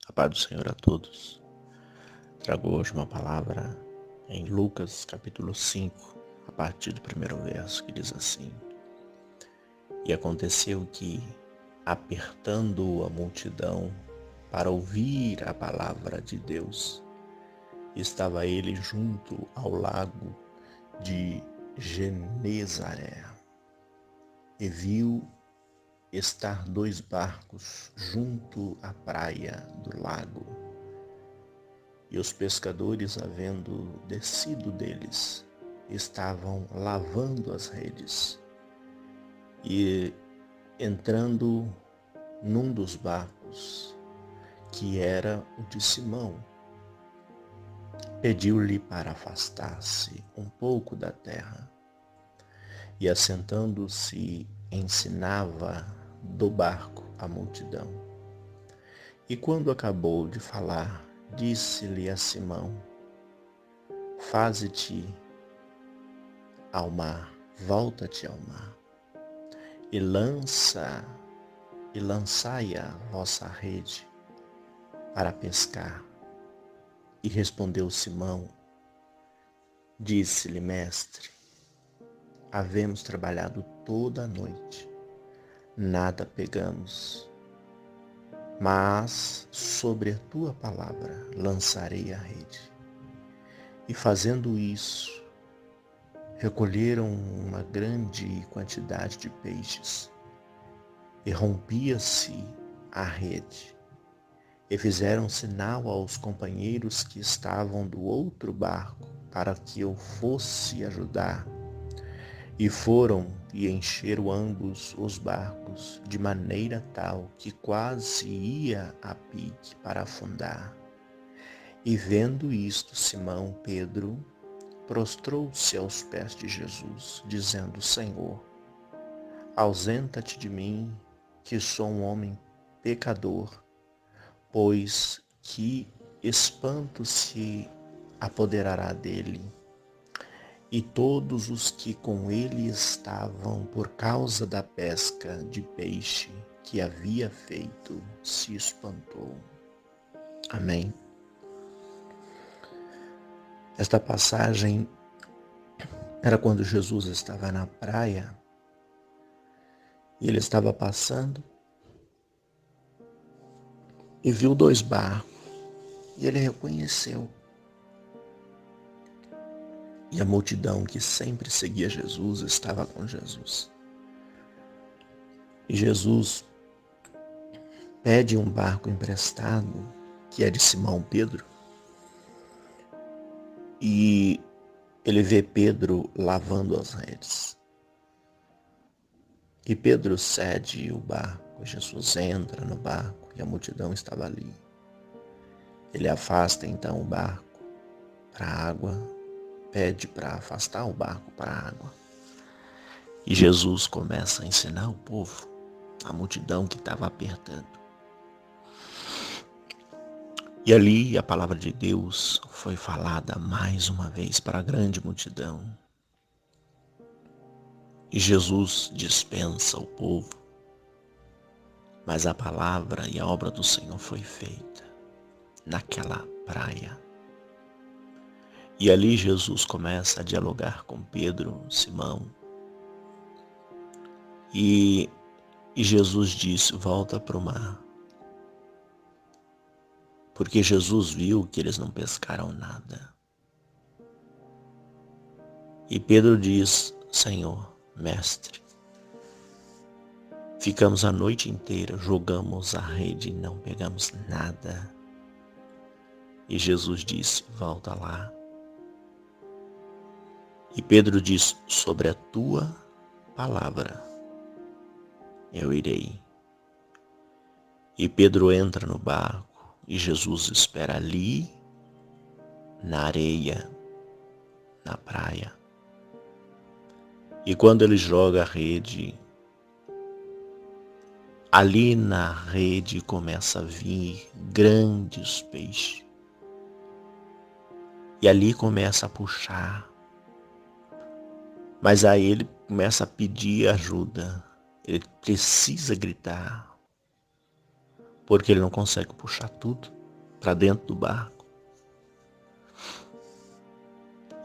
A paz do Senhor a todos. Trago hoje uma palavra em Lucas capítulo 5, a partir do primeiro verso, que diz assim: E aconteceu que, apertando a multidão para ouvir a palavra de Deus, estava ele junto ao lago de Genezaré, e viu estar 2 barcos junto à praia do lago. E os pescadores, havendo descido deles, estavam lavando as redes. E entrando num dos barcos, que era o de Simão, pediu-lhe para afastar-se um pouco da terra. E assentando-se, ensinava do barco a multidão. E quando acabou de falar, disse-lhe a Simão: Faze-te ao mar, volta-te ao mar, e lançai a vossa rede para pescar. E respondeu Simão, disse-lhe: Mestre, havemos trabalhado toda a noite, nada pegamos, mas sobre a tua palavra lançarei a rede. E fazendo isso, recolheram uma grande quantidade de peixes, e rompia-se a rede. E fizeram sinal aos companheiros que estavam do outro barco, para que eu fosse ajudar. E foram e encheram ambos os barcos, de maneira tal que quase ia a pique para afundar. E vendo isto, Simão Pedro prostrou-se aos pés de Jesus, dizendo: Senhor, ausenta-te de mim, que sou um homem pecador. Pois que espanto se apoderará dele e todos os que com ele estavam, por causa da pesca de peixe que havia feito, se espantou. Amém. Esta passagem era quando Jesus estava na praia e ele estava passando e viu 2 barcos e ele reconheceu. E a multidão que sempre seguia Jesus estava com Jesus. E Jesus pede um barco emprestado, que é de Simão Pedro, e ele vê Pedro lavando as redes. E Pedro cede o barco, Jesus entra no barco e a multidão estava ali. Ele afasta então o barco para a água, pede para afastar o barco para a água. E Jesus começa a ensinar o povo, a multidão que estava apertando. E ali a palavra de Deus foi falada mais uma vez para a grande multidão. E Jesus dispensa o povo, mas a palavra e a obra do Senhor foi feita naquela praia. E ali Jesus começa a dialogar com Pedro, Simão. E Jesus disse: volta para o mar. Porque Jesus viu que eles não pescaram nada. E Pedro diz: Senhor, Mestre, ficamos a noite inteira, jogamos a rede e não pegamos nada. E Jesus disse: volta lá. E Pedro diz: sobre a tua palavra eu irei. E Pedro entra no barco e Jesus espera ali, na areia, na praia. E quando ele joga a rede, ali na rede começa a vir grandes peixes. E ali começa a puxar. Mas aí ele começa a pedir ajuda. Ele precisa gritar, porque ele não consegue puxar tudo. para dentro do barco.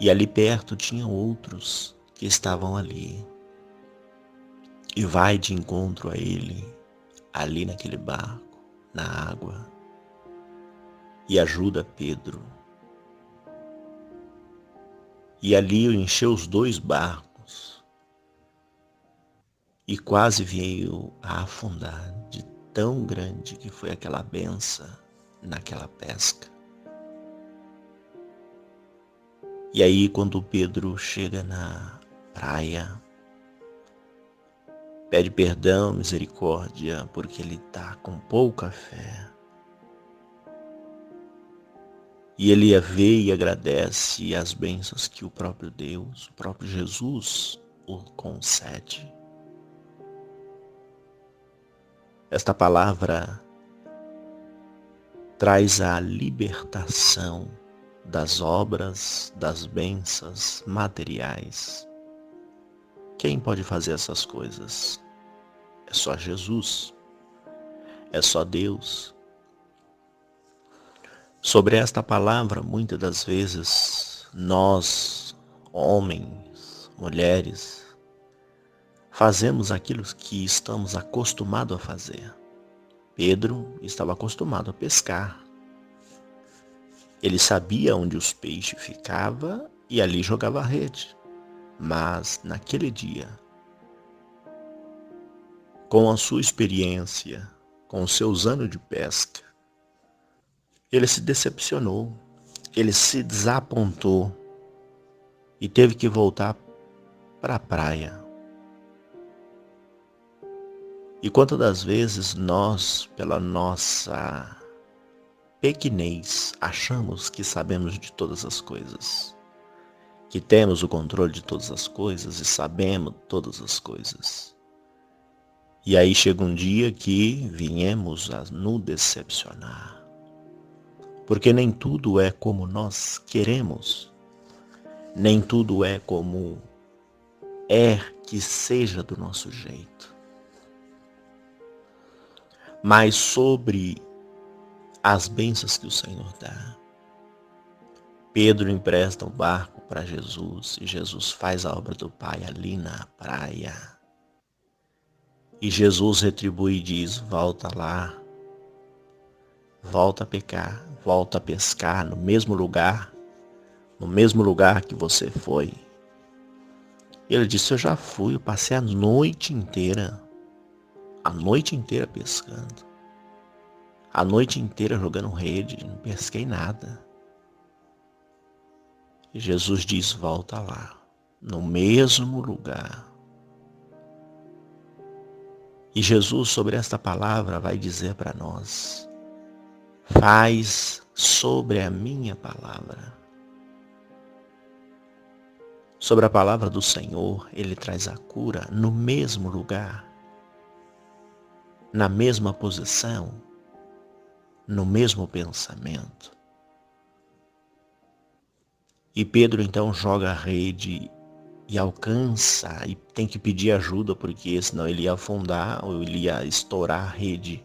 E ali perto tinha outros que estavam ali. E vai de encontro a ele, ali naquele barco, na água, e ajuda Pedro. E ali encheu os 2 barcos e quase veio a afundar, de tão grande que foi aquela benção naquela pesca. E aí quando Pedro chega na praia, pede perdão, misericórdia, porque ele está com pouca fé. E ele vê e agradece as bênçãos que o próprio Deus, o próprio Jesus o concede. Esta palavra traz a libertação das obras, das bênçãos materiais. Quem pode fazer essas coisas? É só Jesus, é só Deus. Sobre esta palavra, muitas das vezes, nós, homens, mulheres, fazemos aquilo que estamos acostumados a fazer. Pedro estava acostumado a pescar. Ele sabia onde os peixes ficavam e ali jogava a rede. Mas, naquele dia, com a sua experiência, com os seus anos de pesca, ele se decepcionou, ele se desapontou e teve que voltar para a praia. E quantas das vezes nós, pela nossa pequenez, achamos que sabemos de todas as coisas, que temos o controle de todas as coisas e sabemos todas as coisas. E aí chega um dia que viemos a nos decepcionar. Porque nem tudo é como nós queremos, nem tudo é como é que seja do nosso jeito. Mas sobre as bênçãos que o Senhor dá, Pedro empresta o barco para Jesus e Jesus faz a obra do Pai ali na praia. E Jesus retribui e diz: volta lá, volta a pecar, volta a pescar no mesmo lugar que você foi. E ele disse: eu já fui, eu passei a noite inteira pescando, a noite inteira jogando rede, não pesquei nada. E Jesus diz: volta lá, no mesmo lugar. E Jesus, sobre esta palavra, vai dizer para nós: faz sobre a minha palavra. Sobre a palavra do Senhor, Ele traz a cura no mesmo lugar, na mesma posição, no mesmo pensamento. E Pedro então joga a rede e alcança, e tem que pedir ajuda, porque senão ele ia afundar ou ele ia estourar a rede,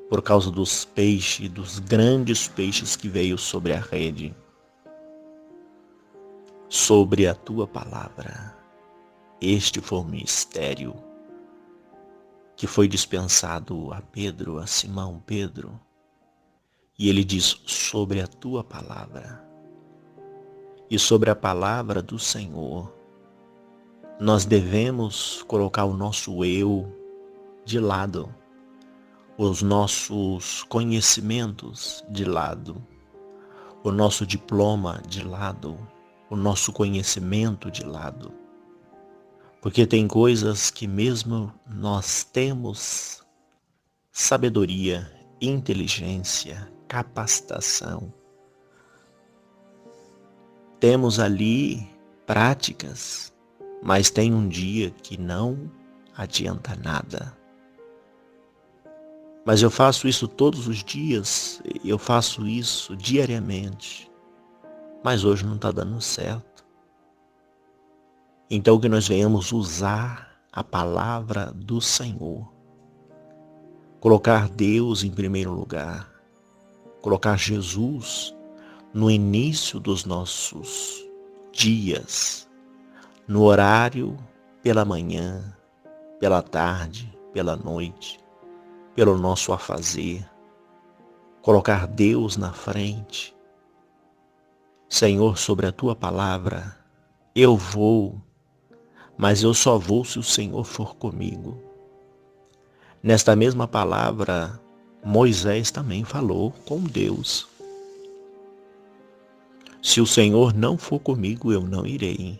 por causa dos peixes, dos grandes peixes que veio sobre a rede. Sobre a tua palavra, este foi o mistério que foi dispensado a Pedro, a Simão Pedro. E ele diz: sobre a tua palavra. E sobre a palavra do Senhor, nós devemos colocar o nosso eu de lado, os nossos conhecimentos de lado, o nosso diploma de lado, o nosso conhecimento de lado. Porque tem coisas que mesmo nós temos sabedoria, inteligência, capacitação, temos ali práticas, mas tem um dia que não adianta nada. Mas eu faço isso todos os dias, eu faço isso diariamente, mas hoje não está dando certo. Então que nós venhamos usar a palavra do Senhor, colocar Deus em primeiro lugar, colocar Jesus no início dos nossos dias, no horário pela manhã, pela tarde, pela noite, pelo nosso afazer, colocar Deus na frente. Senhor, sobre a tua palavra, eu vou, mas eu só vou se o Senhor for comigo. Nesta mesma palavra, Moisés também falou com Deus. Se o Senhor não for comigo, eu não irei.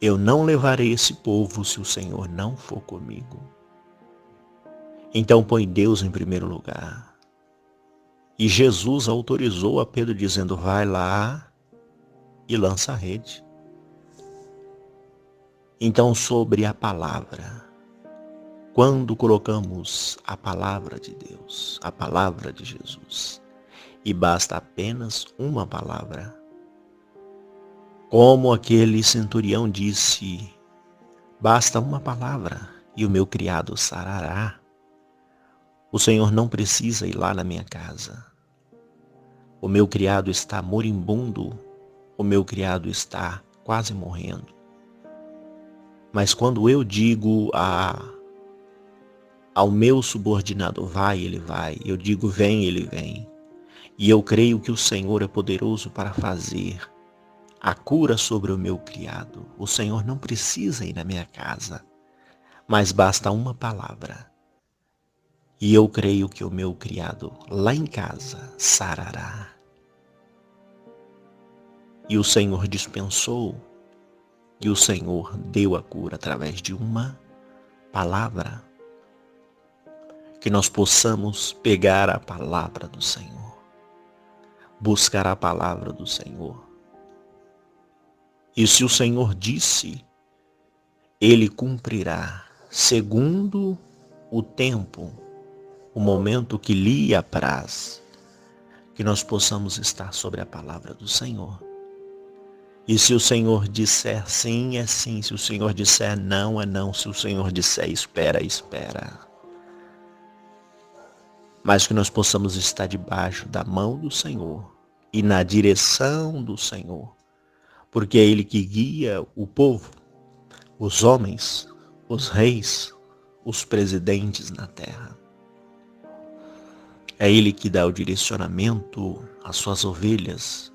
Eu não levarei esse povo se o Senhor não for comigo. Então põe Deus em primeiro lugar. E Jesus autorizou a Pedro dizendo, vai lá e lança a rede. Então sobre a palavra, quando colocamos a palavra de Deus, a palavra de Jesus, e basta apenas uma palavra, como aquele centurião disse, basta uma palavra e o meu criado sarará. O Senhor não precisa ir lá na minha casa. O meu criado está moribundo, o meu criado está quase morrendo. Mas quando eu digo ao meu subordinado, vai, ele vai. Eu digo, vem, ele vem. E eu creio que o Senhor é poderoso para fazer a cura sobre o meu criado. O Senhor não precisa ir na minha casa, mas basta uma palavra. E eu creio que o meu criado lá em casa sarará. E o Senhor dispensou, e o Senhor deu a cura através de uma palavra. Que nós possamos pegar a palavra do Senhor, buscar a palavra do Senhor. E se o Senhor disse, Ele cumprirá, segundo o tempo, o momento que lhe apraz, que nós possamos estar sobre a palavra do Senhor. E se o Senhor disser sim, é sim. Se o Senhor disser não, é não. Se o Senhor disser espera, espera. Mas que nós possamos estar debaixo da mão do Senhor e na direção do Senhor. Porque é Ele que guia o povo, os homens, os reis, os presidentes na terra. É Ele que dá o direcionamento às suas ovelhas,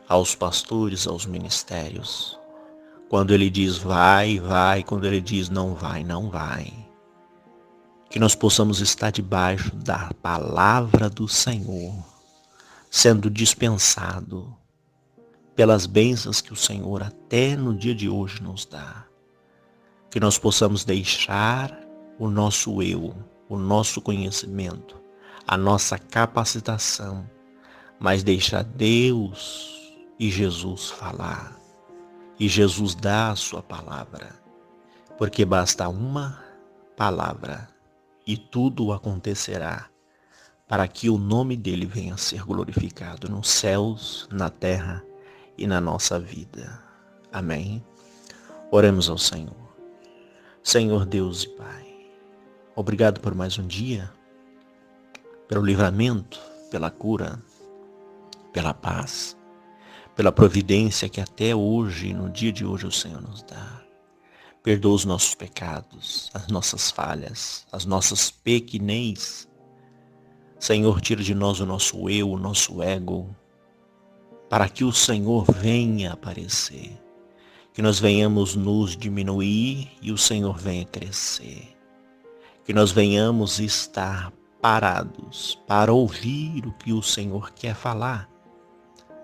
aos pastores, aos ministérios. Quando Ele diz vai, vai. Quando Ele diz não vai, não vai. Que nós possamos estar debaixo da palavra do Senhor, sendo dispensado pelas bênçãos que o Senhor até no dia de hoje nos dá. Que nós possamos deixar o nosso eu, o nosso conhecimento, a nossa capacitação, mas deixar Deus e Jesus falar. E Jesus dá a sua palavra, porque basta uma palavra e tudo acontecerá para que o nome dele venha a ser glorificado nos céus, na terra e na nossa vida. Amém? Oremos ao Senhor. Senhor Deus e Pai, obrigado por mais um dia, pelo livramento, pela cura, pela paz, pela providência que até hoje, no dia de hoje, o Senhor nos dá. Perdoa os nossos pecados, as nossas falhas, as nossas pequenez. Senhor, tira de nós o nosso eu, o nosso ego, para que o Senhor venha aparecer. Que nós venhamos nos diminuir e o Senhor venha crescer. Que nós venhamos estar parados para ouvir o que o Senhor quer falar.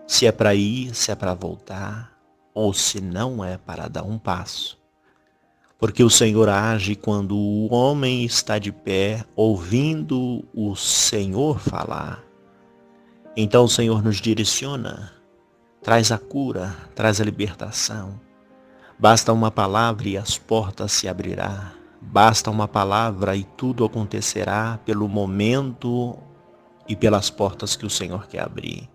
Se é para ir, se é para voltar, ou se não é para dar um passo. Porque o Senhor age quando o homem está de pé, ouvindo o Senhor falar. Então o Senhor nos direciona, traz a cura, traz a libertação. Basta uma palavra e as portas se abrirão. Basta uma palavra e tudo acontecerá pelo momento e pelas portas que o Senhor quer abrir.